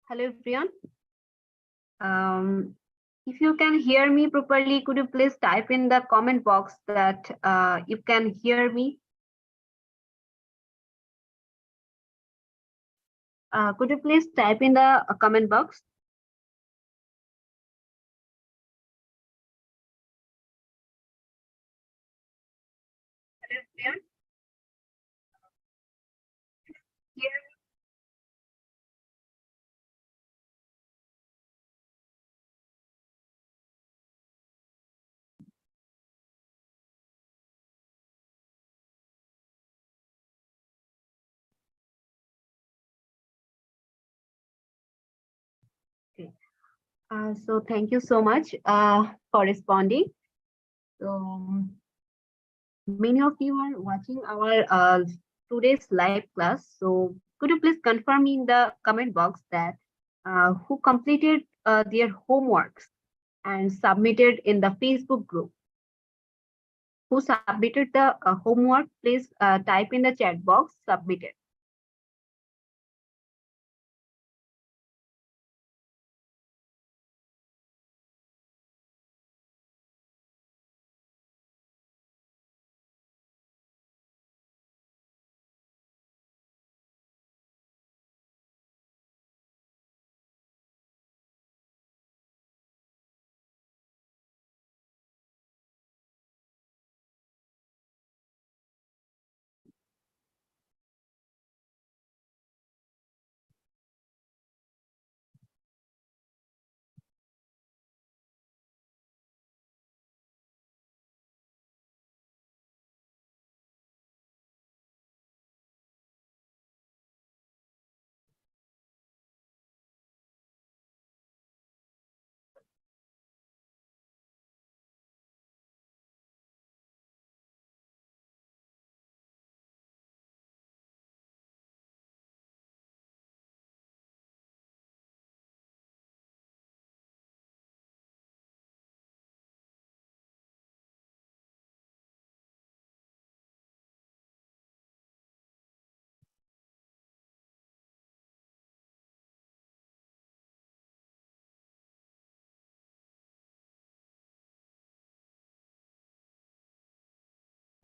Hello everyone. If you can hear me properly, could you please type in the comment box that you can hear me? Could you please type in the comment box? Hello everyone. Hear me? Okay. So thank you so much for responding. So many of you are watching our today's live class. So could you please confirm me in the comment box that who completed their homeworks and submitted in the Facebook group? Who submitted the homework, please type in the chat box submitted.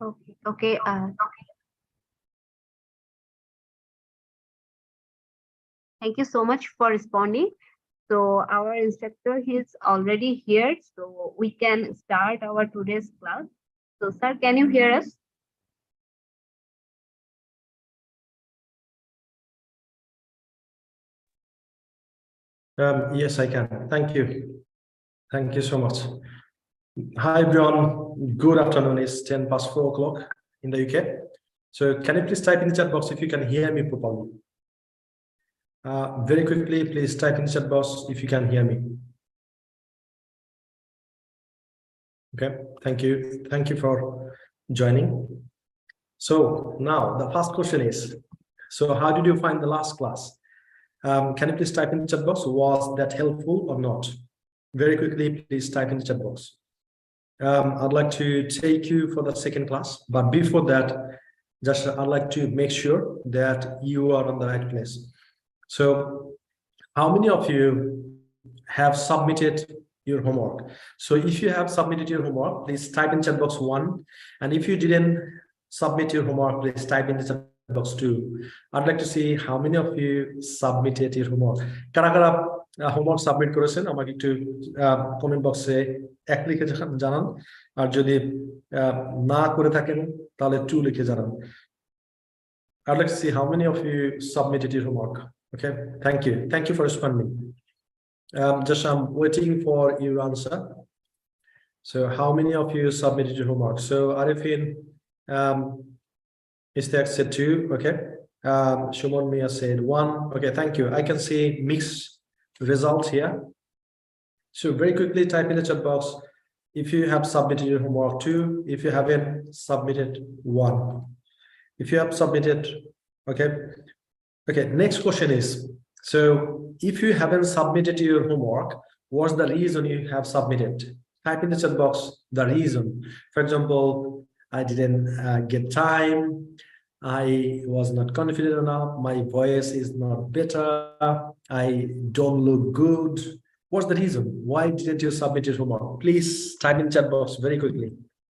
Okay, okay. Thank you so much for responding. So our instructor is already here, so we can start our today's class. So sir, can you hear us? Yes, I can. Thank you. Thank you so much. Hi, everyone. Good afternoon. It's 10 past 4 o'clock in the UK. So can you please type in the chat box if you can hear me properly? Very quickly, please type in the chat box if you can hear me. Okay, thank you. Thank you for joining. So now the first question is, so how did you find the last class? Can you please type in the chat box? Was that helpful or not? Very quickly, please type in the chat box. I'd like to take you for the second class, but before that, just I'd like to make sure that you are on the right place. So how many of you have submitted your homework? So if you have submitted your homework, please type in chat box 1. And if you didn't submit your homework, please type in the chat box 2. I'd like to see how many of you submitted your homework. Kara homework submit করেছেন আমাকে একটু comment বক্সে এক লিখে জানান আর যদি না করে থাকেন তাহলে 2 লিখে জানান. I'd like to see how many of you submitted your homework. Okay, thank you for responding. Just I'm waiting for your answer. So how many of you submitted your homework? So Arifin, Istaq said 2. Okay, Shumon Mia said 1. Okay, thank you. I can see mixed results here. So very quickly type in the chat box if you have submitted your homework 2, if you haven't submitted 1. If you have submitted, okay. Next question is, so if you haven't submitted your homework, what's the reason you have submitted? Type in the chat box the reason. For example, I didn't get time, I was not confident enough. My voice is not better. I don't look good. What's the reason? Why didn't you submit your homework? Please type in chat box very quickly.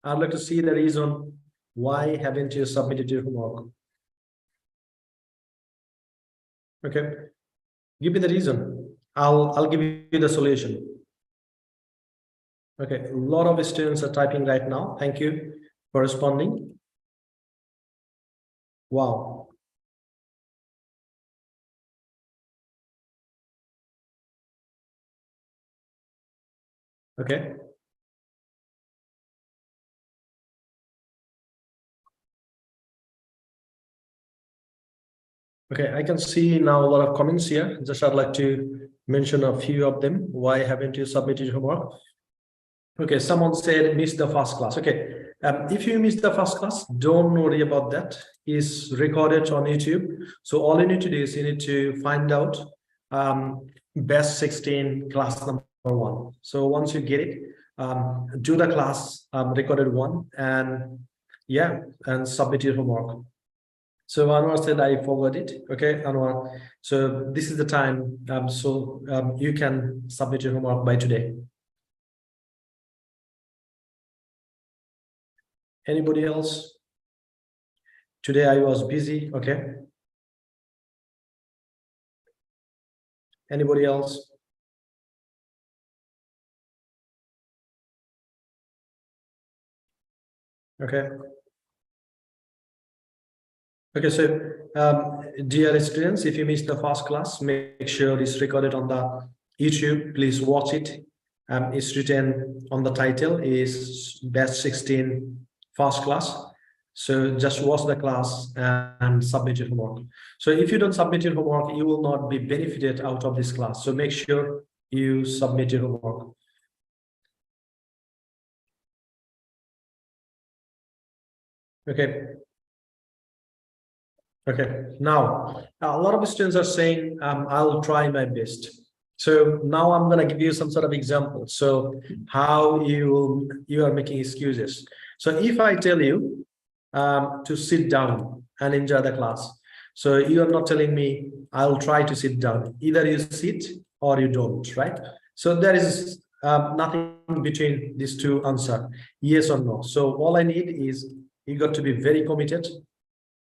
I'd like to see the reason. Why haven't you submitted your homework? Okay, give me the reason. I'll give you the solution. Okay, a lot of students are typing right now. Thank you for responding. Wow. Okay. Okay, I can see now a lot of comments here. Just I'd like to mention a few of them. Why haven't you submitted your homework? Okay, someone said miss the first class. Okay, if you miss the first class, don't worry about that. It's recorded on YouTube. So all you need to do is you need to find out best 16 class number 1. So once you get it, do the class recorded 1 and yeah, and submit your homework. So Anwar said, I forgot it. Okay, Anwar. So this is the time. You can submit your homework by today. Anybody else? Today I was busy. Okay. Anybody else? Okay. Okay, so dear students, if you missed the first class, make sure it's recorded on the YouTube. Please watch it. It's written on the title is Best 16 First Class. So just watch the class and submit your homework. So if you don't submit your homework, you will not be benefited out of this class. So make sure you submit your homework. Okay. Okay, now a lot of students are saying, I'll try my best. So now I'm going to give you some sort of example. So how you are making excuses. So if I tell you to sit down and enjoy the class, so you are not telling me I'll try to sit down. Either you sit or you don't, right? So there is nothing between these two answers, yes or no. So all I need is you got to be very committed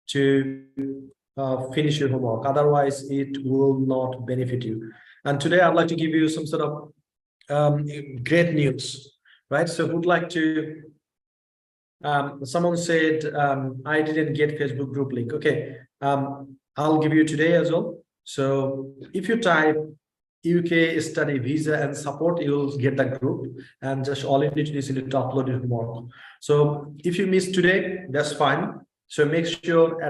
to finish your homework. Otherwise, it will not benefit you. And today, I'd like to give you some sort of great news, right? So, would like to. Someone said I didn't get Facebook group link. Okay, I'll give you today as well. So, if you type UK study visa and support, you'll get the group, and just all you need to do is you need to upload your homework. So, if you miss today, that's fine. So make sure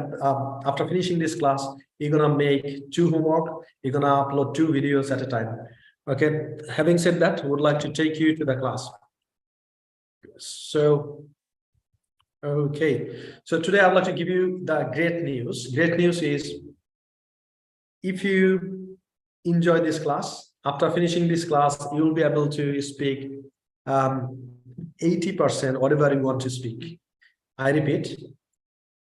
after finishing this class, you're gonna make 2 homework. You're gonna upload 2 videos at a time. Okay. Having said that, I would like to take you to the class. So, okay. So today I'd like to give you the great news. Great news is if you enjoy this class, after finishing this class, you'll be able to speak 80% whatever you want to speak. I repeat.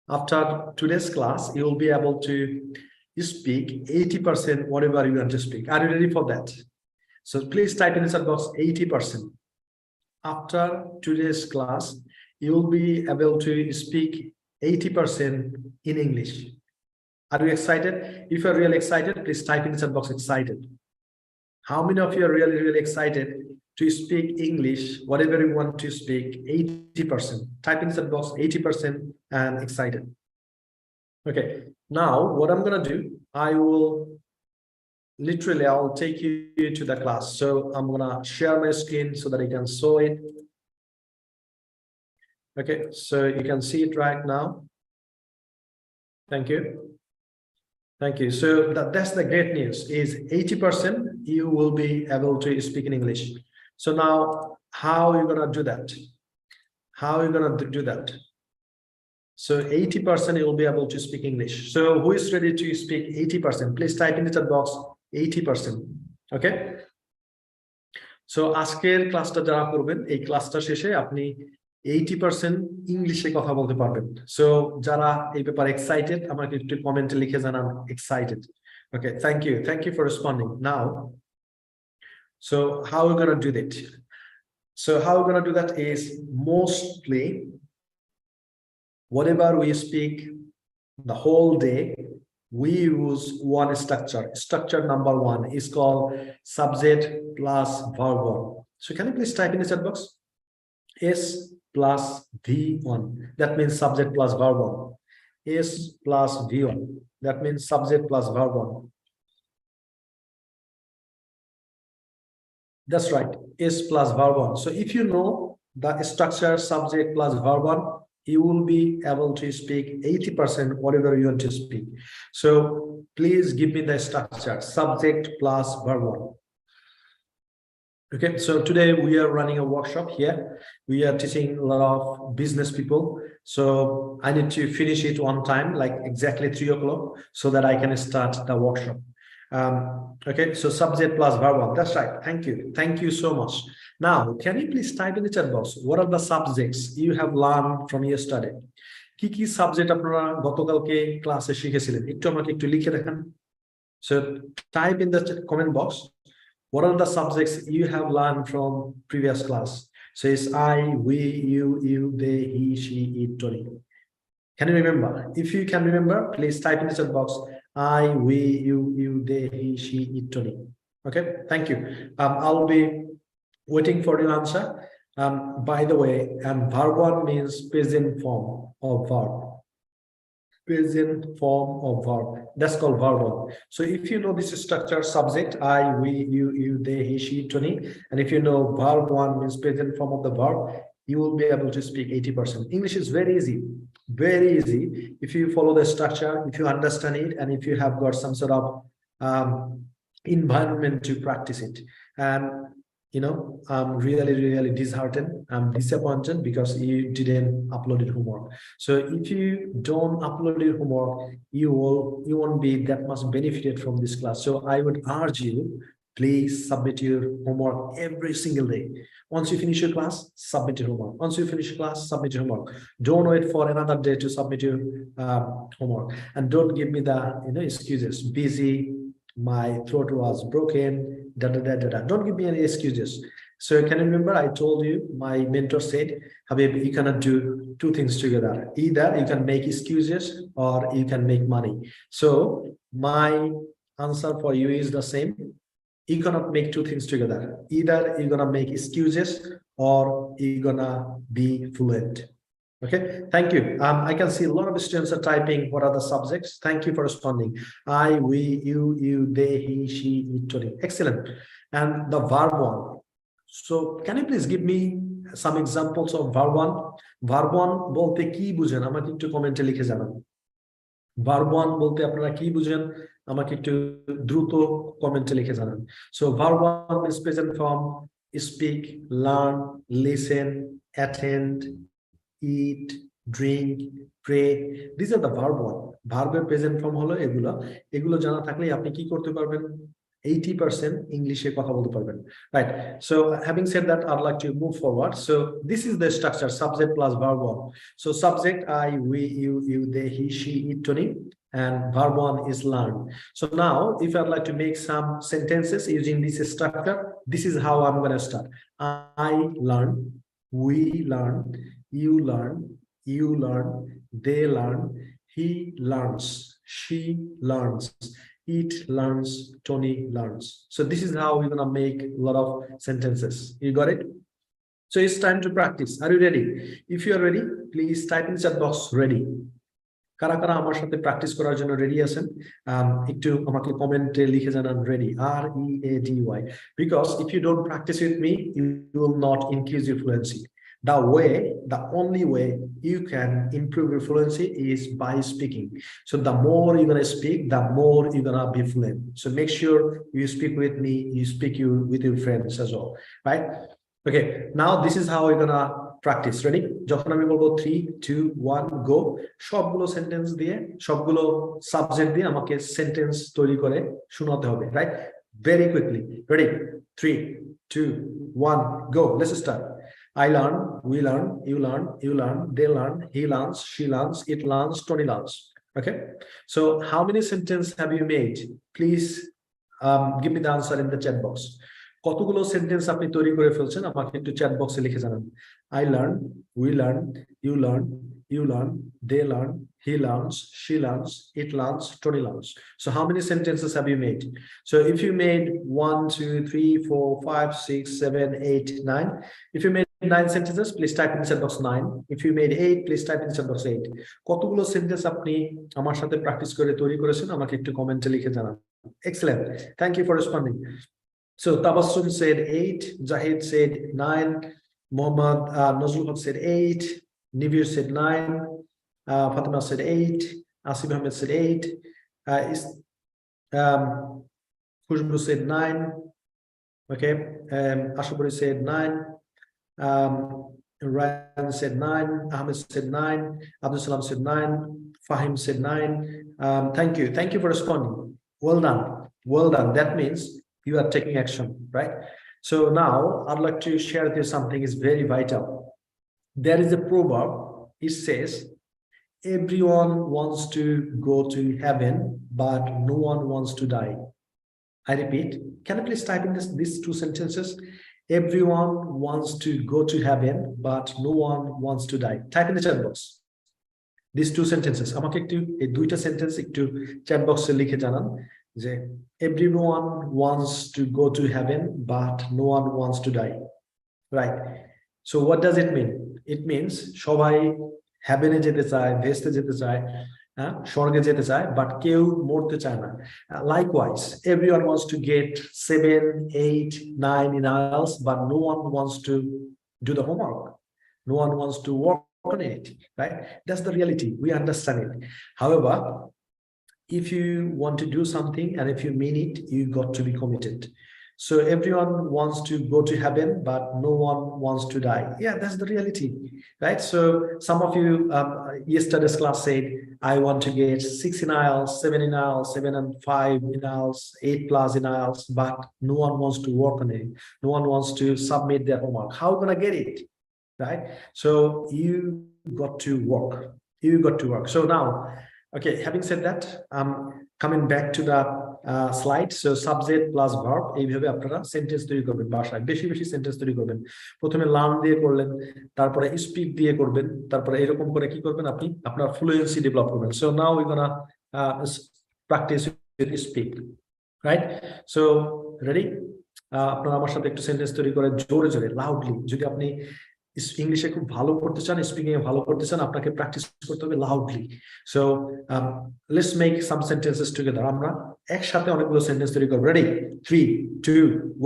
After today's class, you will be able to speak 80% whatever you want to speak. Are you ready for that? So please type in the chat box 80%. After today's class, you will be able to speak 80% in English. Are you excited? If you're really excited, please type in the chat box excited. How many of you are really, really excited to speak English, whatever you want to speak, 80%? Type in the chat box 80% and excited. Okay, now what I'm going to do, I'll take you to the class. So I'm going to share my screen so that I can show it. Okay, so you can see it right now. Thank you. Thank you. So that's the great news is 80% you will be able to speak in English. So now how are you going to do that? How are you going to do that? So 80% you will be able to speak English. So who is ready to speak 80%? Please type in the chat box 80%. Okay. So আজকের ক্লাসটা যারা করবেন এই ক্লাসটা শেষে আপনি 80% ইংলিশে কথা বলতে পারবেন। সো যারা এই ব্যাপারে এক্সাইটেড আমাকে একটু কমেন্টে লিখে জানান excited. Okay, thank you for responding. Now, so how we're going to do that? So how we're going to do that is mostly whatever we speak the whole day, we use one structure. Structure number one is called subject plus verb one. So can you please type in the chat box? S plus V1. That means subject plus verb one. S plus V1. That means subject plus verb one. That's right, S plus verb one. So if you know the structure subject plus verb one, you will be able to speak 80% whatever you want to speak. So please give me the structure subject plus verb one. Okay, so today we are running a workshop here. We are teaching a lot of business people. So I need to finish it on time, like exactly 3 o'clock, so that I can start the workshop. Okay, so subject plus verb one. That's right. Thank you so much. Now can you please type in the chat box what are the subjects you have learned from yesterday? কি subject আপনারা গতকালকে ক্লাসে শিখেছিলেন একটু আমাকে একটু লিখে দেখান। So type in the comment box what are the subjects you have learned from previous class. So it's I, we, you, they, he, she, it, Tony. Can you remember? If you can remember, please type in the chat box I, we, you, they, he, she, it, Tony. Okay, thank you. I'll be waiting for your answer. By the way, verb one means present form of verb. Present form of verb. That's called verb one. So if you know this structure subject I, we, you, they, he, she, Tony, and if you know verb one means present form of the verb, you will be able to speak 80%. English is very easy if you follow the structure, if you understand it, and if you have got some sort of environment to practice it. And you know, I'm really disheartened. I'm disappointed because you didn't upload your homework. So if you don't upload your homework, you won't be that much benefited from this class. So I would urge you, please submit your homework every single day. Once you finish your class, submit your homework. Once you finish your class, submit your homework. Don't wait for another day to submit your homework. And don't give me the excuses. Busy, my throat was broken, don't give me any excuses. So can you remember I told you, my mentor said, Habib, you cannot do two things together. Either you can make excuses or you can make money. So my answer for you is the same. You cannot make two things together. Either you're gonna make excuses or you're gonna be fluent. Okay, thank you. I can see a lot of students are typing what are the subjects. Thank you for responding. I, we, you, they, he, she, it, Tony. Excellent. And the verb one. So can you please give me some examples of verb one? Verb one bolte ki bujen amake ekটু কমেন্টে লিখে জানান। Verb one bolte আপনারা কি বুঝেন আমাকে একটু দ্রুত কমেন্টে লিখে জানান। So verb one is present form, speak, learn, listen, attend, eat, drink, pray. These are the verb one. Verb present form holo egulo জানা থাকলে আপনি কি করতে পারবেন 80% ইংলিশে কথা বলতে পারবেন, right? So having said that, I'd like to move forward. So this is the structure subject plus verb one. So subject I, we, you, they, he, she, it, Tony, and verb one is learn. So now if I'd like to make some sentences using this structure, this is how I'm going to start. I learn, we learn, you learn, they learn, he learns, she learns, it learns, Tony learns. So this is how we're gonna make a lot of sentences. You got it? So it's time to practice. Are you ready? If you are ready, please type in chat box ready. কারা কারা আমার সাথে practice করার জন্য ready আছেন একটু আমাকে কমেন্টে লিখে জানান ready, READY, because if you don't practice with me you will not increase your fluency. The only way you can improve your fluency is by speaking. So the more you're going to speak, the more you're going to be fluent. So make sure you speak with me, you speak with your friends as well, right? Okay, now this is how we're going to practice. Ready? যখন আমি বলবো 3 2 1 go, সবগুলো sentence দিয়ে সবগুলো subject দিয়ে আমাকে sentence তৈরি করে শোনাতে হবে, right? Very quickly. Ready? 3 2 1 go. Let's start. I learn, we learn, you learn, they learn, he learns, she learns, it learns, Tony learns. Okay. So how many sentences have you made? Please give me the answer in the chat box. কতগুলো sentence আপনি তৈরি করে ফেলছেন আমাকে একটু chat বক্সে লিখে জানান। I learn, we learn, you learn, they learn, he learns, she learns, it learns, Tony learns. So how many sentences have you made? So if you made 1, 2, 3, 4, 5, 6, 7, 8, 9. If you made 9 sentences, please type in the chat box 9. If you made 8, please type in the chat box 8. কতগুলো sentence আপনি আমার সাথে practice করে তৈরি করেছেন আমাকে একটু কমেন্টে লিখে জানান। Excellent. Thank you for responding. So Tabassum said 8, Zahid said 9, Mohammad Nazrul said 8, Nivir said 9, Fatima said 8, Asif Ahmed said 8, Khushbu said 9, okay, Ashaburi said 9, Ryan said 9, Ahmed said 9, Abdul Salam said 9, Fahim said 9. Thank you for responding. Well done, well done. That means you are taking action, right? So now I'd like to share with you something is very vital. There is a proverb. It says, everyone wants to go to heaven, but no one wants to die. I repeat, can you please type in these two sentences? Everyone wants to go to heaven, but no one wants to die. Type in the chat box. These two sentences. আমাকে একটু এই দুইটা sentence একটু chat বক্সে লিখে জানান যে everyone wants to go to heaven but no one wants to die. Right. So what does it mean? It means সবাই হেভেনে যেতে চায়, ভেস্তে যেতে চায়, স্বর্গে যেতে চায়, বাট কেউ মরতে চায় না। Likewise, everyone wants to get 7, 8, 9 in IELTS, but no one wants to do the homework. No one wants to work on it, right? That's the reality. We understand it. However, if you want to do something and if you mean it, you got to be committed. So everyone wants to go to heaven, but no one wants to die. Yeah, that's the reality, right? So some of you yesterday's class said, I want to get 6 in IELTS, 7 in IELTS, 7 and 5 in IELTS, 8 plus in IELTS, but no one wants to work on it. No one wants to submit their homework. How gonna get it, right? So you got to work. You got to work. So now, okay, having said that, coming back to the slide. So subject plus verb, এইভাবে আপনারা sentence তৈরি করবেন ভাষায়, বেশি বেশি sentence তৈরি করবেন। প্রথমে লার্ন দিয়ে করলেন, তারপরে স্পিক দিয়ে করবেন, তারপরে এরকম করে কি করবেন আপনি আপনার ফ্লুয়েন্সি ডেভেলপ করবেন। So now we're gonna practice with speak, right? So ready? আপনারা আমার সাথে একটু সেন্টেন্স তৈরি করে জোরে জোরে লাউডলি। যদি আপনি ইংলিশে খুব ভালো করতে চান, স্পিকিং এ ভালো করতে চান, আপনাকে প্র্যাকটিস করতে হবে loudly. So let's make some sentences together. আমরা একসাথে অনেকগুলো সেন্টেন্স তৈরি করব। Ready? 3, 2,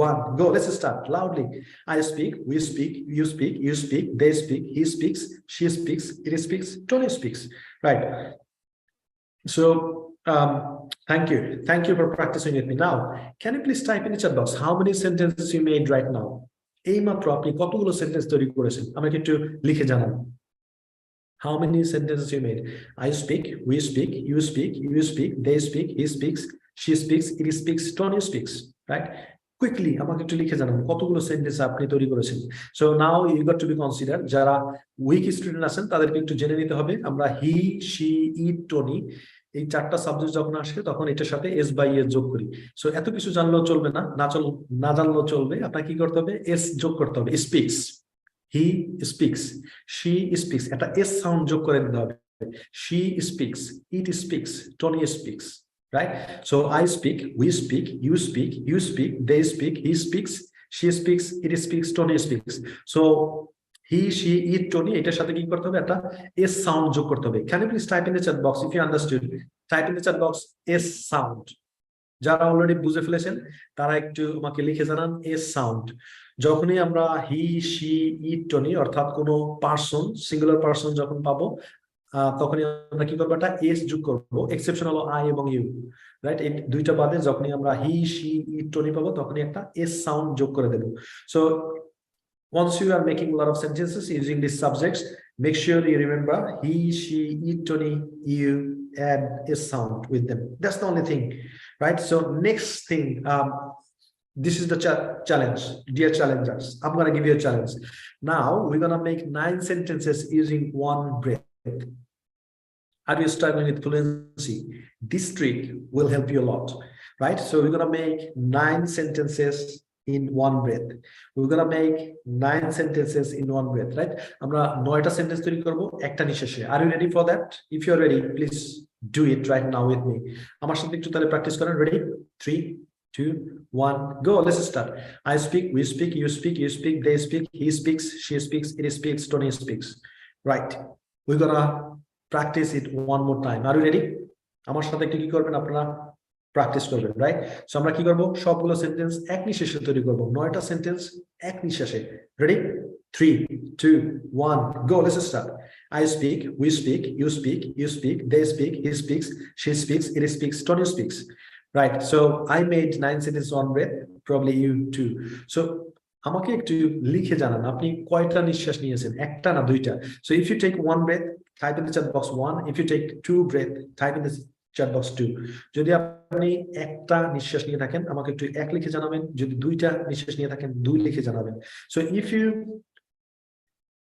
1 go. Let's start loudly. I speak, we speak, you speak, you speak, they speak, he speaks, she speaks, it speaks, Tony speaks, right? So thank you for practicing with me. Now can you please type in the chat box how many sentences you made right now? এইমাত্র আপনি কতগুলো sentence তৈরি করেছেন আমাকে একটু লিখে জানান। How many sentences you made? I speak, we speak, you speak, they speak, he speaks, she speaks, it speaks, Tony speaks, right? Quickly আমাকে একটু লিখে জানান কতগুলো সেন্টেন্স আপনি তৈরি করেছেন। So now you got to be considered, যারা week student আছেন তাদেরকে একটু জেনে নিতে হবে। আমরা হি, she, it, Tony এই চারটা সাবজেক্ট যখন আসে তখন এটার সাথে এস বাই এস যোগ করি। সো এত কিছু জানলেও চলবে না, না জানলেও চলবে, আপনাকে কি করতে হবে? এস যোগ করতে হবে। Speaks, he speaks, she speaks, একটা এস সাউন্ড যোগ করে দিতে হবে। She speaks, it speaks, Tony speaks, right? So I speak, we speak, you speak, they speak, he speaks, she speaks, it speaks, Tony speaks. So he, she, it, Tony এটার সাথে কি করতে হবে? একটা s sound যোগ করতে হবে। Can you please type in the chat box if you understood? Type in the chat box s sound. যারা অলরেডি বুঝে ফেলেছেন তারা একটু আমাকে লিখে জানান s sound। যখনই আমরা he, she, it, Tony অর্থাৎ কোনো পারসন, সিঙ্গুলার পারসন যখন পাবো তখনই আমরা কি করবো? একটা s যোগ করবো। এক্সেপশন হলো I এবং you, রাইট? এই দুইটা বাদে যখনই আমরা he, she, it, Tony পাবো তখনই একটা s sound যোগ করে দেব। So once you are making a lot of sentences using these subjects, make sure you remember he, she, it, Tony, you, add a sound with them. That's the only thing, right? So next thing, This is the challenge, dear challengers. I'm gonna give you a challenge. Now we're gonna make 9 sentences using one breath. Are you struggling with fluency? This trick will help you a lot, right? So we're gonna make 9 sentences in one breath. We're gonna make 9 sentences in one breath, right? আমরা 9টা sentence তৈরি করব একটা নিঃশ্বাসে। Are you ready for that? If you're ready, please do it right now with me. আমার সাথে একটু তাহলে practice করেন। Ready? 3, 2, 1, go. Let's start. I speak, we speak, you speak, you speak, they speak, he speaks, she speaks, it speaks, Tony speaks. Right. We're gonna practice it one more time. Are you ready? আমার সাথে একটু কি করবেন আপনারা practice করবেন, right? So আমরা কি করব, সবগুলো সেন্টেন্স এক নিঃশ্বাসে তৈরি করব, 9টা সেন্টেন্স এক নিঃশ্বাসে। Ready? 3, 2, 1, go. Let's start. I speak, we speak, you speak, you speak, they speak, he speaks, she speaks, it speaks, Tony speaks. Right. So I made 9 sentences on breath, probably you too. So আমাকে একটু লিখে জানান আপনি কয়টা নিঃশ্বাস নিয়েছেন, একটা না দুইটা? So if you take one breath, type in the chat box 1. If you take 2 breath, type in the chat box 2. যদি আপনি একটা নিঃশ্বাস নিয়ে থাকেন আমাকে একটু এক লিখে জানাবেন, যদি দুইটা নিঃশ্বাস নিয়ে থাকেন 2 লিখে জানাবেন। So if you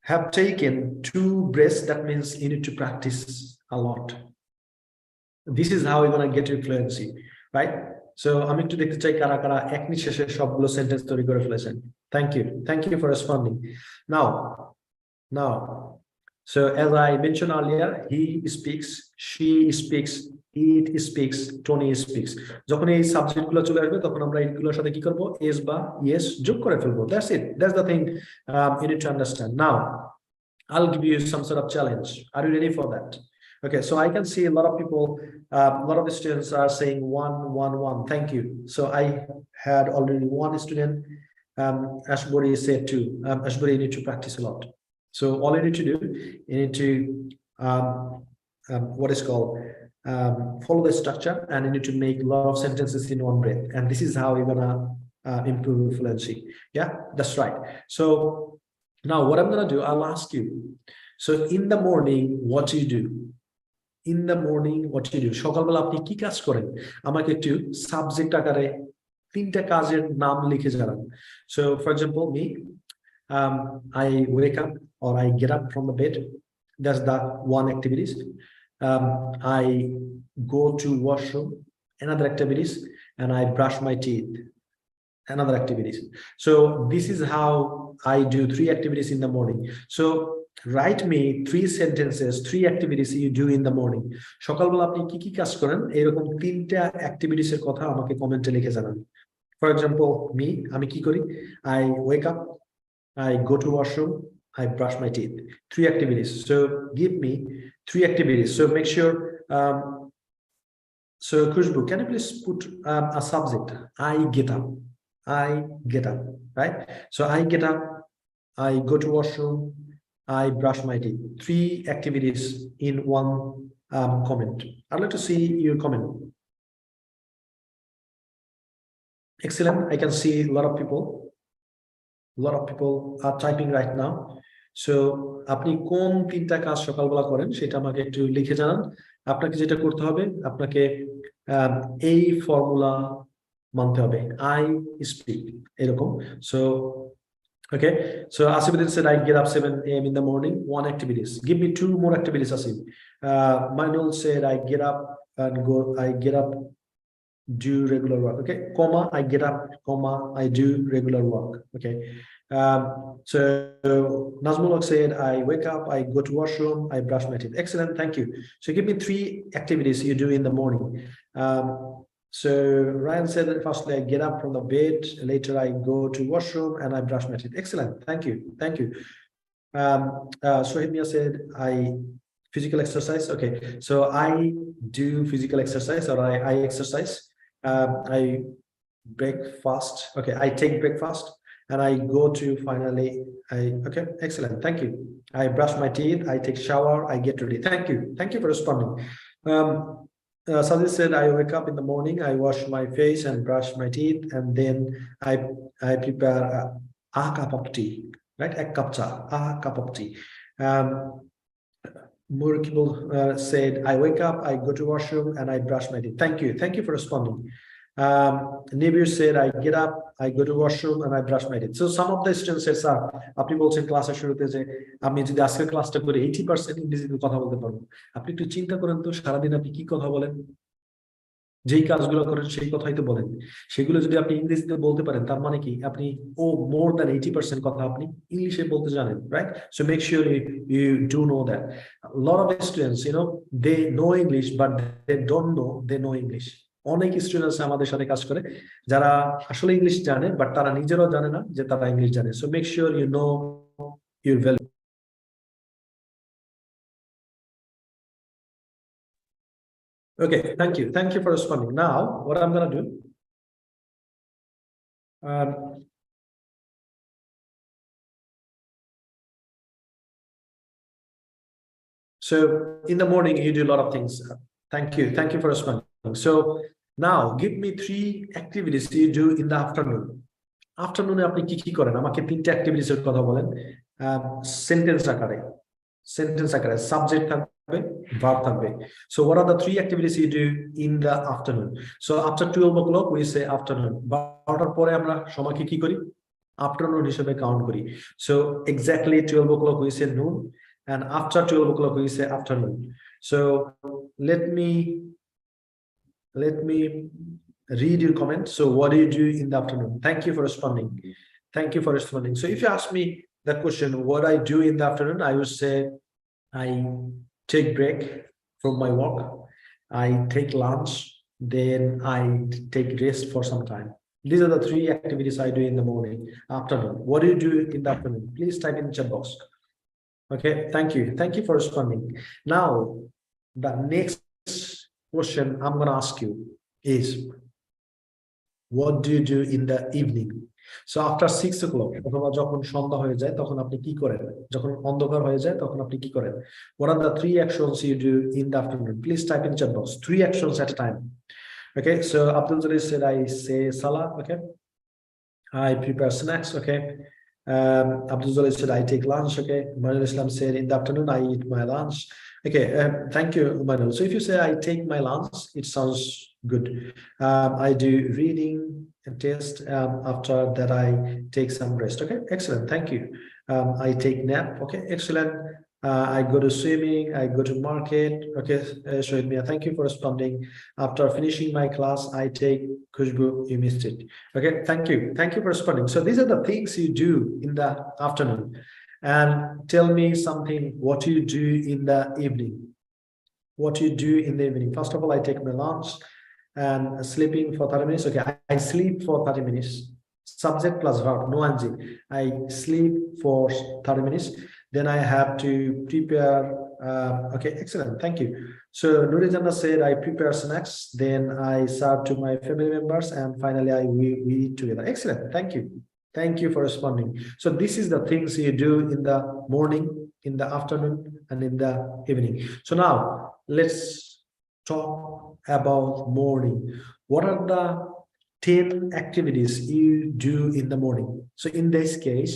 have taken 2 breaths, that means you need to practice a lot. This is how you're going to get your fluency, right? So আমি একটু দেখতে চাই কারা কারা এক নিঃশ্বাসে সবগুলো সেন্টেন্স তৈরি করে ফেলেছেন। Thank you for responding. Now so as I mentioned earlier, he speaks, she speaks, it speaks, Tony speaks. যখন এই সাবজেক্ট গুলো চলে আসবে তখন আমরা এইগুলোর সাথে কি করব, is বা yes যোগ করে ফেলবো। That's it. That's the thing you need to understand. Now I'll give you some sort of challenge. Are you ready for that? Okay, so I can see a lot of people, a lot of the students are saying 1, 1, 1. Thank you. So I had already 1 student. Ashbury said 2. Ashbury, you need to practice a lot. So all you need to do, you need to what is called follow the structure, and you need to make a lot of sentences in one breath. And this is how you're gonna improve fluency. Yeah, that's right. So now what I'm gonna do, I'll ask you. So in the morning, what do you do? In the morning, what do you do? সকালবেলা আপনি কি কাজ করেন? আমাকে একটু subject আকারে 3টা কাজের নাম লিখে জানান। So for example, me, I wake up or I get up from the bed. That's the one activities. I go to washroom, another activities, and I brush my teeth, another activities. So this is how I do 3 activities in the morning. So write me 3 sentences, 3 activities you do in the morning. সকালবেলা আপনি কি কি কাজ করেন এরকম 3টা activities এর কথা আমাকে কমেন্টে লিখে জানান। For example, me, আমি কি করি? I wake up, I go to washroom, I brush my teeth. 3 activities. So give me 3 activities. So make sure so Khushbu, can you please put a subject? I get up. I get up, right? So I get up, I go to washroom, I brush my teeth. 3 activities in one comment. I'd like to see your comment. Excellent. I can see a lot of people are typing right now. So আপনি কোন 3টা কাজ সকালবেলা করেন সেটা আমাকে একটু লিখে জানান। আপনাকে যেটা করতে হবে, আপনাকে এই ফর্মুলা মানতে হবে, I speak এরকম। So okay, so Asifuddin said I get up 7 a.m. in the morning. 1 activities. Give me 2 more activities, Asif. Manuel said I get up and go. I get up, do regular work. Okay, comma I get up, comma I do regular work. Okay. So Nazmullah said I wake up, I go to washroom, I brush my teeth. Excellent, thank you. So give me 3 activities you do in the morning. So Ryan said that firstly I get up from the bed, later I go to washroom and I brush my teeth. Excellent, thank you. Sohimia said I physical exercise. Okay, so I do physical exercise, or I exercise. I breakfast. Okay, I take breakfast and I go to finally okay, excellent, thank you. I brush my teeth, I take shower, I get ready. Thank you for responding. Sadis said I wake up in the morning, I wash my face and brush my teeth, and then I prepare a cup of tea, right? A cup of tea. More people said I wake up, I go to washroom and I brush my teeth. Thank you for responding. Nibir said, I get up, I go to washroom, and I brush my teeth. So some of the students said, sir, আপনি বলছেন ক্লাসের শুরুতে যে আমি যদি আজকের ক্লাসটা করে 80% ইংরেজিতে কথা বলতে পারবো। আপনি একটু চিন্তা করেন তো সারাদিন আপনি কি কথা বলেন, যেই কাজগুলো করেন সেই কথাই তো বলেন, সেগুলো যদি আপনি ইংরেজিতে বলতে পারেন তার মানে কি আপনি more than 80% কথা আপনি ইংলিশে বলতে জানেন, right? So make sure you do know that. A lot of students, they know English but they don't know they know English. অনেক স্টুডেন্টস আমাদের সাথে কাজ করে যারা আসলে ইংলিশ জানে বাট তারা নিজেরাও জানে না যে তারা ইংলিশ জানে। So make sure you know your value. Okay, thank you for responding. Now what I'm going to do, so in the morning you do a lot of things. Thank you for responding. So now give me 3 activities you do in the afternoon. আফটারনুনে আপনি কি কি করেন আমাকে 3টা activities এর কথা বলেন, sentence আকারে সাবজেক্ট থাকবে, ভার্ব থাকবে। So what are the 3 activities you do in the afternoon? So after 12 o'clock we say afternoon. 12টার পরে আমরা সময়কে কি করি, আফটারনুন হিসেবে কাউন্ট করি। So exactly 12 o'clock we say noon, and after 12 o'clock we say afternoon. So let me read your comment. So what do you do in the afternoon? Thank you for responding. So if you ask me that question, what I do in the afternoon, I would say I take break from my work, I take lunch, then I take rest for some time. These are the 3 activities I do in the morning. Afternoon, what do you do in the afternoon? Please type in the chat box. Okay, thank you for responding. Now the next question I'm going to ask you is, what do you do in the evening? So after 6 o'clock, অথবা যখন সন্ধ্যা হয়ে যায় তখন আপনি কি করেন, যখন অন্ধকার হয়ে যায় তখন আপনি কি করেন? What are the 3 actions you do in the afternoon? Please type in chat box. 3 actions at a time. Okay, so Abdul Jalil said, I say salah. Okay, I prepare snacks. Okay, Abdul Jalil said, I take lunch. Okay, Manul Islam said, in the afternoon I eat my lunch. Okay, thank you, Manul. So if you say I take my lunch, it sounds good. I do reading and test. After that I take some rest. Okay, excellent, thank you. I take nap. Okay, excellent. I go to swimming, I go to market. Okay, Shoaib Mia, thank you for responding. After finishing my class I take Khushbu, you missed it. Okay, thank you for responding. So these are the things you do in the afternoon. And tell me something, what you do in the evening. First of all, I take my lunch and sleeping for 30 minutes. Okay, I sleep for 30 minutes. Subject plus verb, no ing. I sleep for 30 minutes. Then I have to prepare. Okay, excellent, thank you. So Nurijana said, I prepare snacks, then I serve to my family members, and finally we eat together. Excellent, thank you for responding. So this is the things you do in the morning, in the afternoon, and in the evening. So now let's talk about morning. What are the 10 activities you do in the morning? So in this case,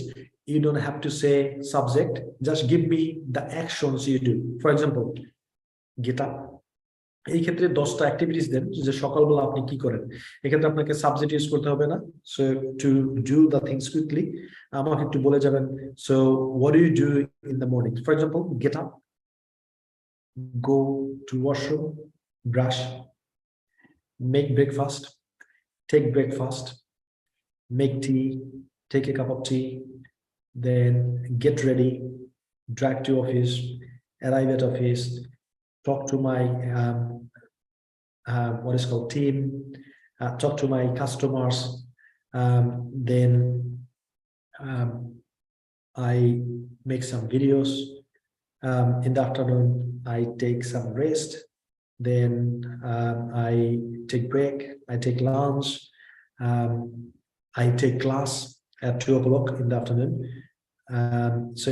you don't have to say subject, just give me the actions you do. For example, get up. এই ক্ষেত্রে 10টা activities দেন যে সকালবেলা আপনি কি করেন, এক্ষেত্রে আপনাকে সাবজেক্ট ইউজ করতে হবে না। So to do the things quickly আমাকে একটু বলে যাবেন, so what do you do in the morning? For example, get up, go to washroom, brush, make breakfast, take breakfast, make tea, take a cup of tea, then get ready, drive to office, arrive at office, talk to my what is called team, talk to my customers, then I make some videos. In the afternoon I take some rest, then I take break, I take lunch, I take class at 2 o'clock in the afternoon. So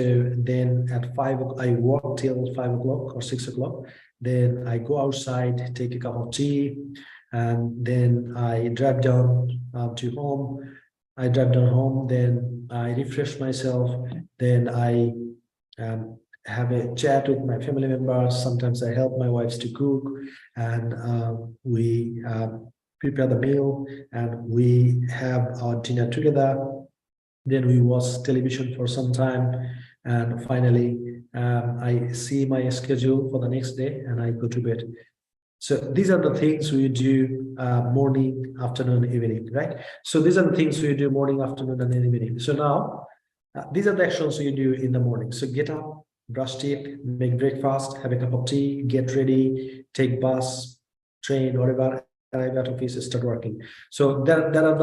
then at 5 I work till 5 o'clock or 6 o'clock. Then I go outside, take a cup of tea, and then I drive down to home. Then I refresh myself. Then I have a chat with my family members. Sometimes I help my wife to cook, and we prepare the meal, and we have our dinner together. Then we watch television for some time, and finally I see my schedule for the next day and I go to bed. So these are the things we do morning, afternoon, evening, right? So these are the things we do morning, afternoon, and evening. So now these are the actions you do in the morning. So get up, brush teeth, make breakfast, have a cup of tea, get ready, take bus, train, whatever, arrive at office, start working. So there are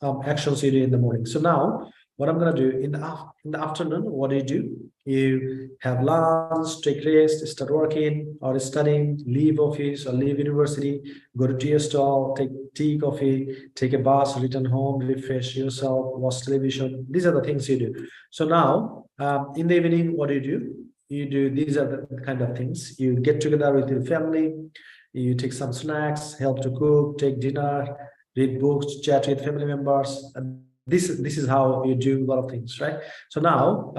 the actions you do in the morning. So now what I'm going to do in the afternoon, what do? You have lunch, take rest, start working or studying, leave office or leave university, go to tea stall, take tea, coffee, take a bus, return home, refresh yourself, watch television. These are the things you do. So now in the evening, what do? You do these are the kind of things. You get together with your family, you take some snacks, help to cook, take dinner, read books, chat with family members. And this is how you do a lot of things, right? So now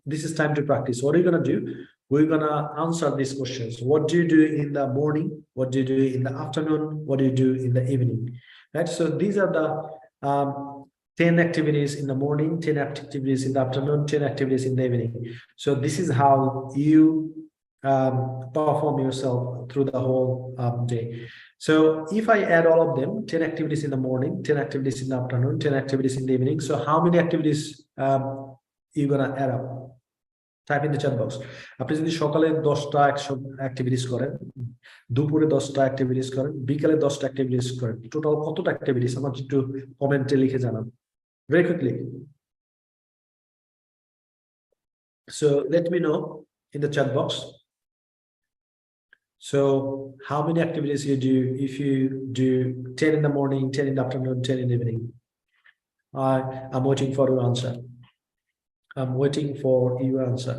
this is time to practice. What are you gonna do? We're gonna answer these questions. What do you do in the morning? What do you do in the afternoon? What do you do in the evening? Right. So these are the 10 activities in the morning, 10 activities in the afternoon, 10 activities in the evening. So this is how you perform yourself through the whole day. So if I add all of them, 10 activities in the morning, 10 activities in the afternoon, 10 activities in the evening. So how many activities you're gonna add up? Type in the chat box. আপনি যদি সকালে 10টা activities করেন, দুপুরে 10টা activities করেন, বিকালে 10টা অ্যাক্টিভিটিস করেন, টোটাল কতটা অ্যাক্টিভিটিস আমাকে একটু কমেন্টে লিখে জানান very quickly. So let me know in the chat box. So how many activities you do if you do 10 in the morning, 10 in the afternoon, 10 in the evening? I'm waiting for your answer. I'm waiting for your answer.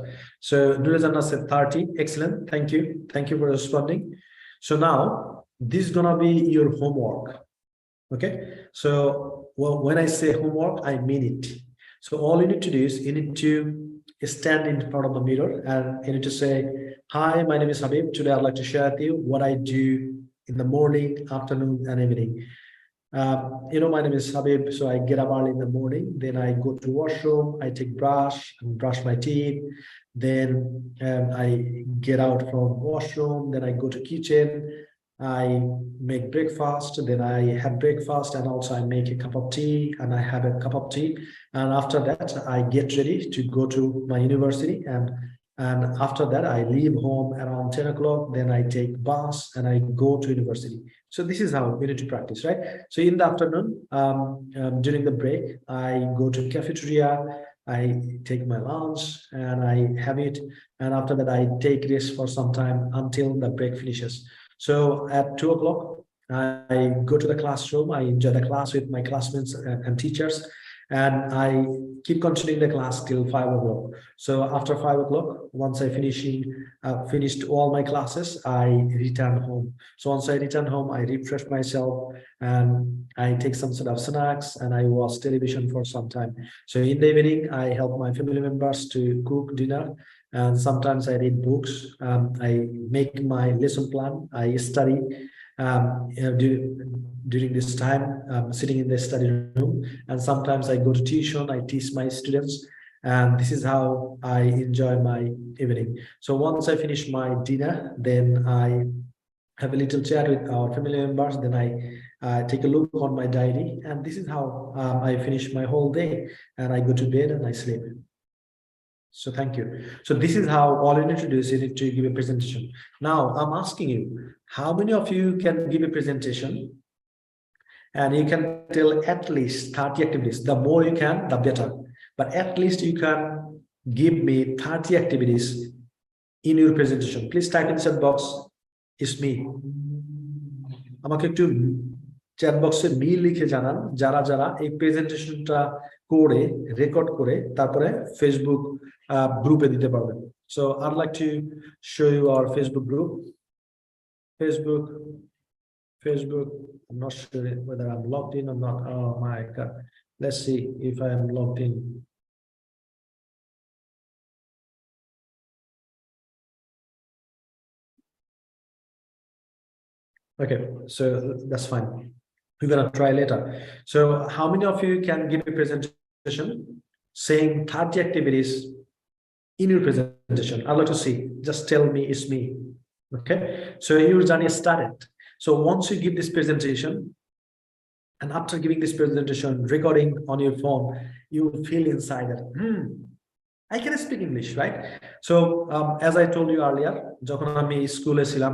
So Nurazana said 30. Excellent. Thank you. Thank you for responding. So now this is gonna be your homework. Okay. So well, when I say homework, I mean it. So all you need to do is you need to stand in front of the mirror and you need to say, hi, my name is Habib. Today I'd like to share with you what I do in the morning, afternoon, and evening. My name is Habib, so I get up early in the morning, then I go to washroom, I take brush and brush my teeth, then I get out from washroom, then I go to kitchen, I make breakfast, then I have breakfast, and also I make a cup of tea, and I have a cup of tea, and after that I get ready to go to my university, and after that I leave home around 10 o'clock, then I take bus and I go to university. So this is how we need to practice, right? So in the afternoon, during the break, I go to cafeteria, I take my lunch and I have it, and after that I take rest for some time until the break finishes. So at 2 o'clock, I go to the classroom. I enjoy the class with my classmates and teachers, and I keep continuing the class till 5 o'clock. So after 5 o'clock, once I finished all my classes, I return home. So once I return home, I refresh myself and I take some sort of snacks and I watch television for some time. So in the evening, I help my family members to cook dinner, and sometimes I read books. I make my lesson plan. I study during this time, sitting in the study room, and sometimes I go to tuition. I teach my students, and this is how I enjoy my evening. So once I finish my dinner, then I have a little chat with our family members, then I take a look on my diary, and this is how I finish my whole day, and I go to bed and I sleep. So thank you. So this is how all you need to do is you need to give a presentation. Now I'm asking you, how many of you can give a presentation and you can tell at least 30 activities? The more you can, the better. But at least you can give me 30 activities in your presentation. Please type in the chat box, it's me. আমাকে একটু chat বক্সে মিল লিখে জানান যারা যারা এই প্রেজেন্টেশনটা করে রেকর্ড করে তারপরে ফেসবুক গ্রুপে দিতে পারবেন। So I'd like to show you our Facebook group. Facebook, I'm not sure whether I'm logged in or not. Oh my God. Let's see if I am logged in. Okay, so that's fine. We're gonna try later. So how many of you can give a presentation saying 30 activities in your presentation? I'd like to see. Just tell me it's me. Okay. So your journey started. So once you give this presentation, and after giving this presentation, recording on your phone, you will feel inside that, I can speak English, right? So as I told you earlier, যখন আমি স্কুলে ছিলাম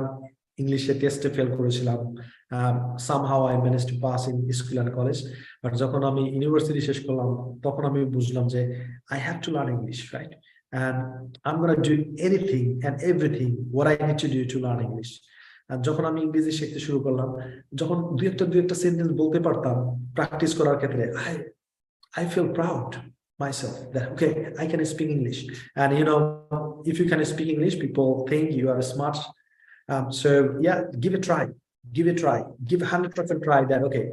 ইংলিশে টেস্টে fail করেছিলাম, somehow I managed to pass in school and college, but যখন আমি university শেষ করলাম তখন আমি বুঝলাম যে I have to learn English, right? And I'm gonna do anything and everything what I need to do to learn English. আর যখন আমি ইংরেজি শিখতে শুরু করলাম, যখন দুই একটা সেন্টেন্স বলতে পারতাম প্র্যাকটিস করার ক্ষেত্রে, I feel proud myself that okay, I can speak English. And you know, if you can speak English, people think you are smart. So yeah, give a try, give 100% try that. Okay,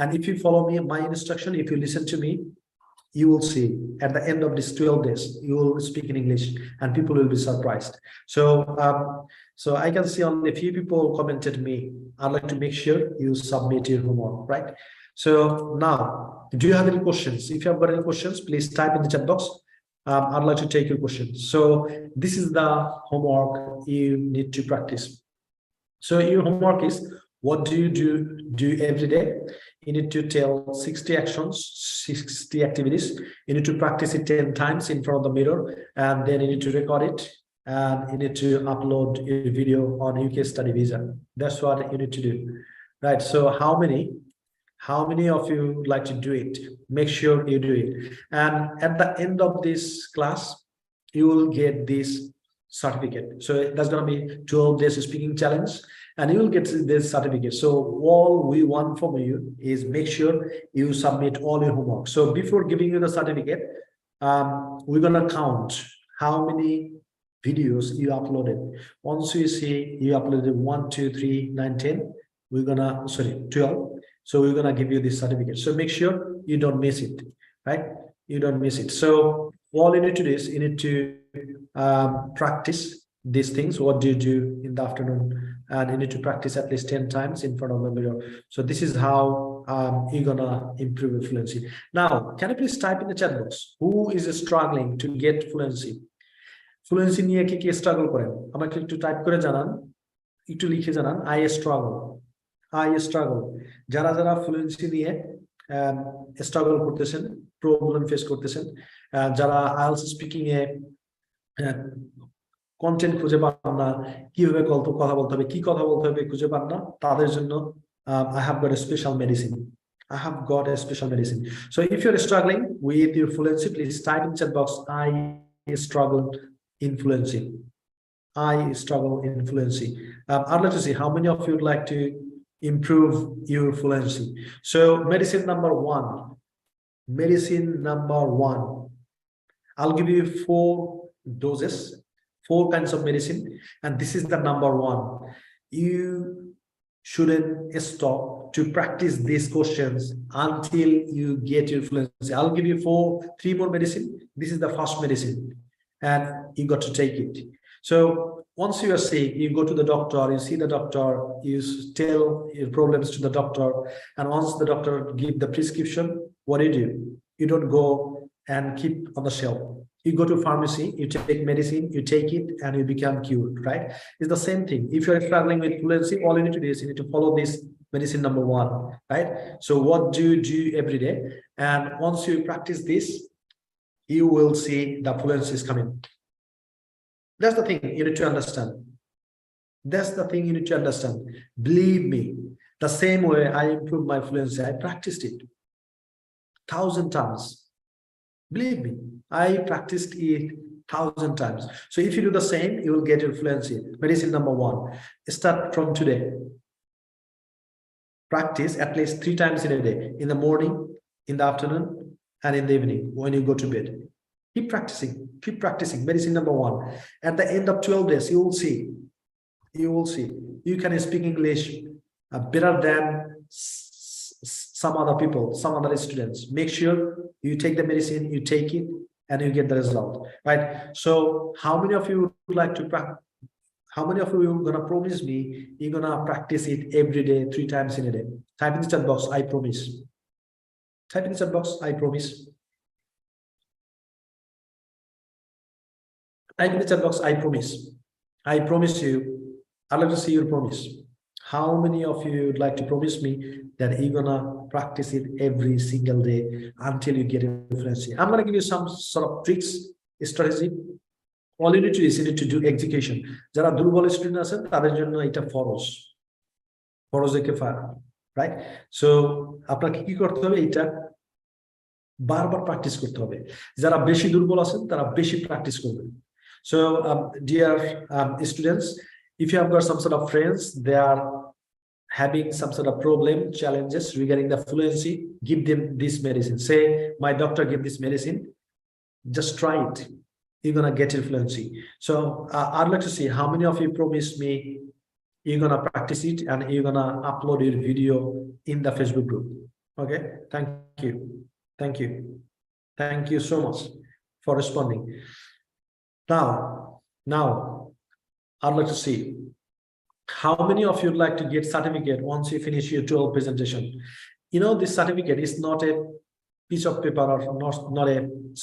and if you follow me, my instruction, if you listen to me, you will see at the end of this 12 days you will speak in English and people will be surprised. So I can see only a few people commented me. I'd like to make sure you submit your homework, right? So now, do you have any questions? If you have got any questions, please type in the chat box. I'd like to take your questions. So this is the homework you need to practice. So your homework is, what do you do every day? You need to tell 60 actions, 60 activities. You need to practice it 10 times in front of the mirror, and then you need to record it, and you need to upload your video on UK study visa. That's what you need to do, right? So how many of you would like to do it? Make sure you do it. And at the end of this class, you will get this certificate. So that's going to be 12 days speaking challenge, and you will get this certificate. So all we want from you is make sure you submit all your homework. So before giving you the certificate, we're going to count how many videos you uploaded. Once you see you uploaded 1, 2, 3, 9, 10, we're gonna 12. So we're gonna give you this certificate. So make sure you don't miss it, right? You don't miss it. So all you need to do is you need to practice these things. What do you do in the afternoon? And you need to practice at least 10 times in front of the mirror. So this is how you're gonna improve your fluency. Now, can you please type in the chat box, who is struggling to get fluency? Fluency নিয়ে কি struggle করেন? আমাকে একটু type করে জানান, একটু লিখে জানান, I struggle. যারা যারা ফ্লুয়েন্সি নিয়ে স্ট্রাগল করতেছেন, প্রবলেম ফেস করতেছেন, যারা আইএলটিএস স্পিকিং এ কন্টেন্ট খুঁজে পান না, কিভাবে কথা বলতে হবে, কি কথা বলতে হবে খুঁজে পান না, তাদের জন্য I have got a special medicine. I have got a special medicine. So if you're struggling with your fluency, please type in chat box, I struggle in fluency. I struggle in fluency. I'd like to see how many of you would like to improve your fluency. So medicine number one, I'll give you 4 doses, 4 kinds of medicine, and this is the number 1. You shouldn't stop to practice these questions until you get your fluency. I'll give you 3 more medicine. This is the first medicine, and you got to take it. So once you are sick, you go to the doctor, you see the doctor, you tell your problems to the doctor, and once the doctor give the prescription, what do? You don't go and keep on the shelf. You go to pharmacy, you take medicine, you take it, and you become cured, right? It's the same thing. If you're struggling with fluency, all you need to do is you need to follow this medicine number 1, right? So what do you do every day? And once you practice this, you will see the fluency is coming. That's the thing you need to understand. That's the thing you need to understand. Believe me, the same way I improved my fluency, I practiced it 1,000 times. Believe me, I practiced it 1,000 times. So if you do the same, you will get your fluency. Medicine number 1. Start from today. Practice at least 3 times in a day, in the morning, in the afternoon, and in the evening when you go to bed. Keep practicing. Medicine number 1. At the end of 12 days, you will see you can speak English better than some other people, some other students. Make sure you take the medicine, you take it, and you get the result, right? So how many of you would like to practice? How many of you are gonna promise me you're gonna practice it every day, 3 times in a day? Type in the chat box, I promise. Type in the chat box, I promise. Type in the chat box, I promise. I promise you. I'd like to see your promise. How many of you would like to promise me that you're gonna practice it every single day until you get fluency? I'm gonna give you some sort of tricks, strategy. All you need to do is you need to do execution. যারা দুর্বল student আছেন তাদের জন্য এটা ফরজ কিফায়া, right? So আপনাকে কি করতে হবে? এটা বারবার প্র্যাকটিস করতে হবে। যারা বেশি দুর্বল আছেন তারা বেশি প্র্যাকটিস করবেন। So dear students, if you have got some sort of friends, they are having some sort of problem, challenges regarding the fluency, give them this medicine. Say, my doctor gave this medicine, just try it. You're gonna get your fluency. So I'd like to see how many of you promise me you're gonna practice it and you're gonna upload your video in the Facebook group. Okay, thank you. Thank you. Thank you so much for responding. Now, I'd like to see how many of you would like to get certificate once you finish your 12 presentation. You know, this certificate is not a piece of paper or not a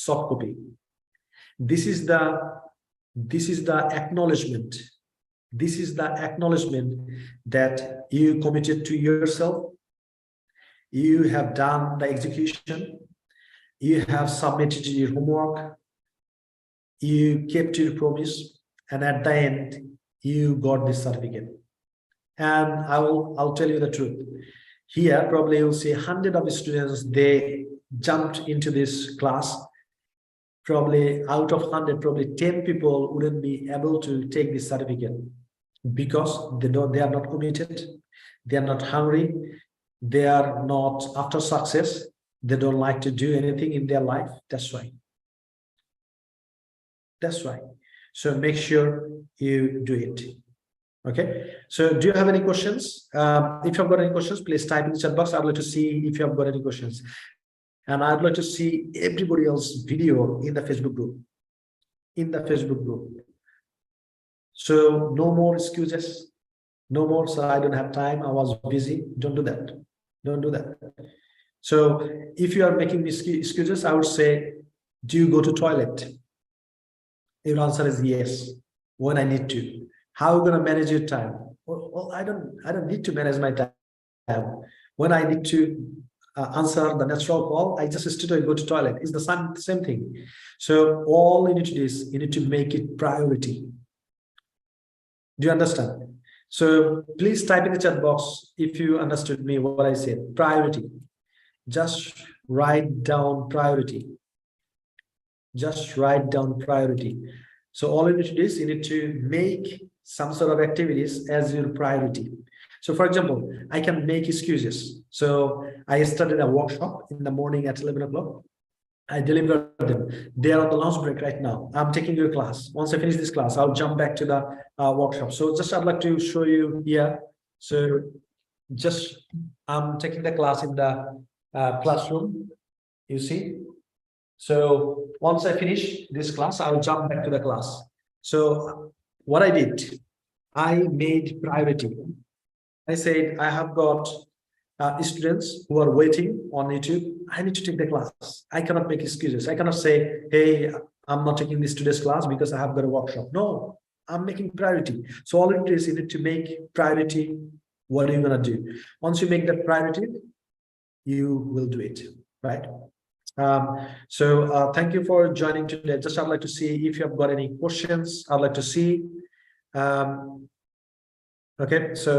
soft copy. This is the acknowledgement. This is the acknowledgement that you committed to yourself. You have done the execution. You have submitted your homework. You kept your promise, and at the end, you got this certificate. And I'll tell you the truth. Here, probably you'll see 100 of the students, they jumped into this class. Probably out of 100, probably 10 people wouldn't be able to take this certificate because they are not committed, they are not hungry, they are not after success, they don't like to do anything in their life. That's why. That's right. So make sure you do it. Okay. So do you have any questions? If you've got any questions, please type in the chat box. I'd like to see if you have got any questions. And I'd like to see everybody else's video in the Facebook group. In the Facebook group. So no more excuses. No more, so I don't have time, I was busy. Don't do that. Don't do that. So if you are making excuses, I would say, do you go to toilet? Your answer is yes. When I need to. How are you going to manage your time? Well, I don't need to manage my time. When I need to answer the natural call, I just stood and go to toilet. It's the same thing. So all you need to do is you need to make it priority. Do you understand? So please type in the chat box if you understood me what I said. Priority. Just write down priority. Just write down priority. So all you need to do is you need to make some sort of activities as your priority. So for example, I can make excuses. So I started a workshop in the morning at 11 o'clock. I delivered them. They are on the lunch break right now. I'm taking your class. Once I finish this class, I'll jump back to the workshop. So just I'd like to show you here. So just I'm taking the class in the classroom. You see? So once I finish this class, I'll jump back to the class. So what I did, I made priority. I said, I have got students who are waiting on YouTube. I need to take the class. I cannot make excuses. I cannot say, hey, I'm not taking this today's class because I have got a workshop. No, I'm making priority. So all it is, you need to make priority. What are you going to do? Once you make that priority, you will do it, right? So thank you for joining today. Just I'd like to see if you have got any questions. I'd like to see. Okay, so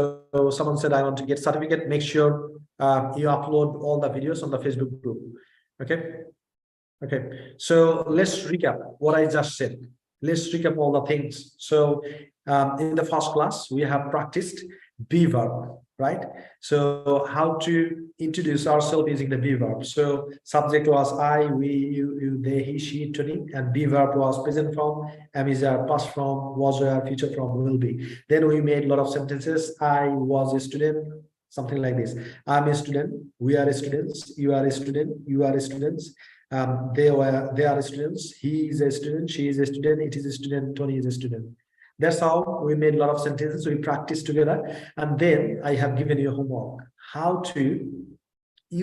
someone said I want to get certificate. Make sure you upload all the videos on the Facebook group. Okay. Okay, so let's recap what I just said. Let's recap all the things. So in the first class, we have practiced be verb, right? So how to introduce ourselves using the be verb. So subject was I, we, you, they, he, she, Tony, and be verb was present form, am is our past form, was our future form, will be. Then we made a lot of sentences. I was a student, something like this. I'm a student, we are students, you are a student, you are students. They are students, he is a student, she is a student, it is a student, Tony is a student. That's how we made a lot of sentences. We practiced together, and then I have given you homework. how to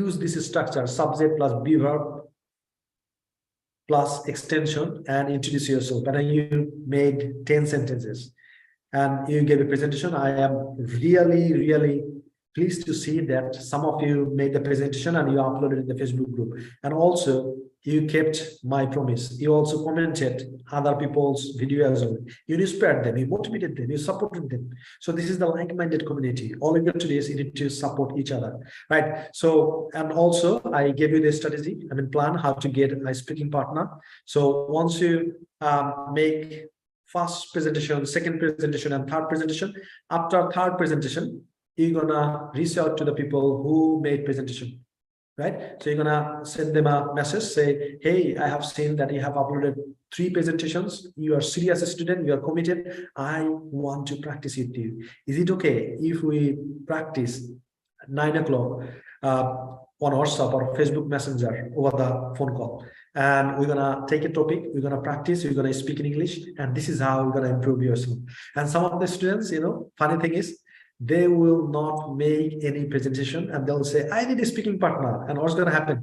use this structure, subject plus be verb plus extension, and introduce yourself. And you made 10 sentences and you gave a presentation. I am really pleased to see that some of you made the presentation and you uploaded in the Facebook group. And also you kept my promise. You also commented other people's video as well. You inspired them, you motivated them, you supported them. So this is the like-minded community. All you got to do is you need to support each other, right? So, and also I gave you the strategy, plan how to get a speaking partner. So once you make first presentation, second presentation, and third presentation, after third presentation, you're gonna reach out to the people who made presentation, right? So you're gonna send them a message, say, hey, I have seen that you have uploaded 3 presentations. You are serious student, you are committed. I want to practice with you. Is it okay if we practice at 9 o'clock on WhatsApp or Facebook Messenger over the phone call? And we're gonna take a topic, we're gonna practice, we're gonna speak in English, and this is how we're gonna improve yourself. And some of the students, funny thing is, they will not make any presentation and they'll say, I need a speaking partner. And what's going to happen,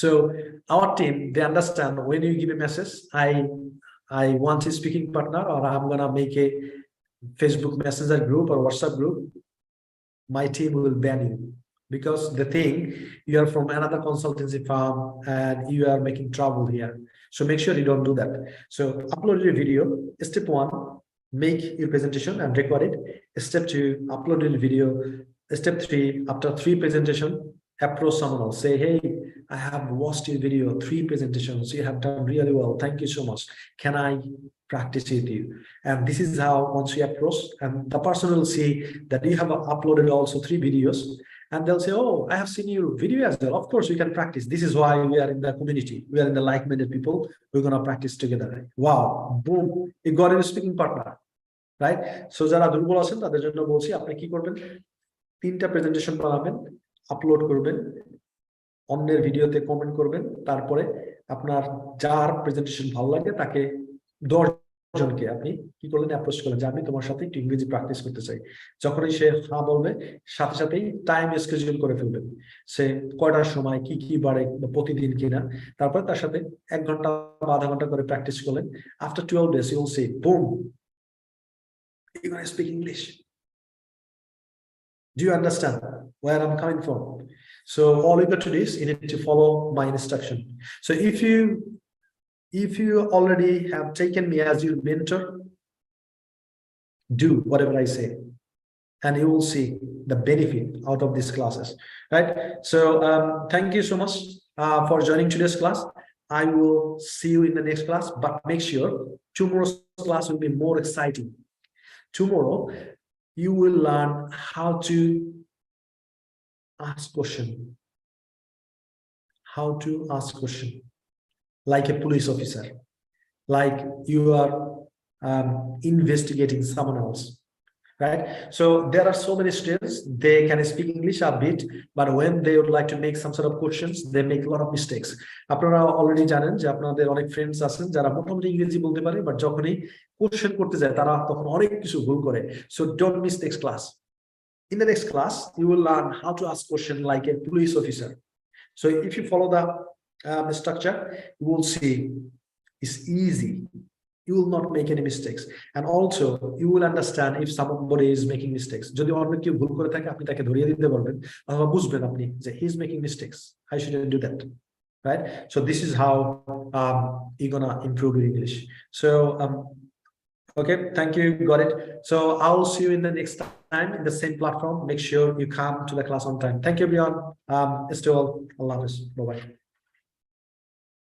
So our team, they understand when you give a message, I want a speaking partner, or I'm going to make a Facebook Messenger group or WhatsApp group, my team will ban you, because the thing, you are from another consultancy firm and you are making trouble here. So make sure you don't do that. So upload your video. Step 1, make your presentation and record it. Step 2, upload your video. Step 3, after 3 presentation, approach someone else. Say, hey, I have watched your video, 3 presentations. You have done really well. Thank you so much. Can I practice with you? And this is how, once you approach, and the person will see that you have uploaded also 3 videos. And they'll say, oh, I have seen your video as well. Of course, we can practice. This is why we are in the community. We are in the like-minded people. We're going to practice together. Wow, boom, you got a speaking partner, right? So যারা দুর্বল আছেন তাদের জন্য বলছি, আপনি কি করবেন, 3টা প্রেজেন্টেশন বানাবেন, আপলোড করবেন, অন্যের ভিডিওতে কমেন্ট করবেন, তারপরে আপনার যার প্রেজেন্টেশন ভালো লাগে তাকে 10 জনকে আপনি কি করলেন, অ্যাপ্রোচ করলেন যে আমি তোমার সাথে একটু ইংরেজি প্র্যাকটিস করতে চাই। যখনই সে হ্যাঁ বলবে, সাথে সাথেই টাইম স্কেডিউল করে ফেলবেন, সে কয়টার সময় কি বারে, প্রতিদিন কিনা, তারপরে তার সাথে 1 ঘন্টা বা আধা ঘন্টা করে প্র্যাকটিস করলেন। After 12 days you will see, boom, you're going to speak English. Do you understand where I'm coming from? So all you got to do is you need to follow my instruction. So if you already have taken me as your mentor, do whatever I say, and you will see the benefit out of these classes, right? So thank you so much for joining today's class. I will see you in the next class, but make sure tomorrow's class will be more exciting. Tomorrow you will learn how to ask question, like a police officer, like you are investigating someone else, right? So there are so many students, they can speak English a bit, but when they would like to make some sort of questions, they make a lot of mistakes. আপনারা already জানেন যে আপনাদের অনেক friends আছেন যারা মোটামুটি ইংরেজি বলতে পারে, বাট যখনই কোশ্চেন করতে যায় তারা তখন অনেক কিছু ভুল করে। So don't miss next class. In the next class, you will learn how to ask question like a police officer. So if you follow the structure, you will see it's easy. You will not make any mistakes, and also you will understand if somebody is making mistakes. যদি অন্য কেউ ভুল করে থাকে, আপনি তাকে ধরিয়ে দিতে পারবেন, অথবা বুঝবেন আপনি যে he is making mistakes, I shouldn't do that, right? So this is how you're gonna improve your English. So okay, thank you, got it. So I'll see you in the next time in the same platform. Make sure you come to the class on time. Thank you, everyone. Still, Allah Hafiz. Bye bye.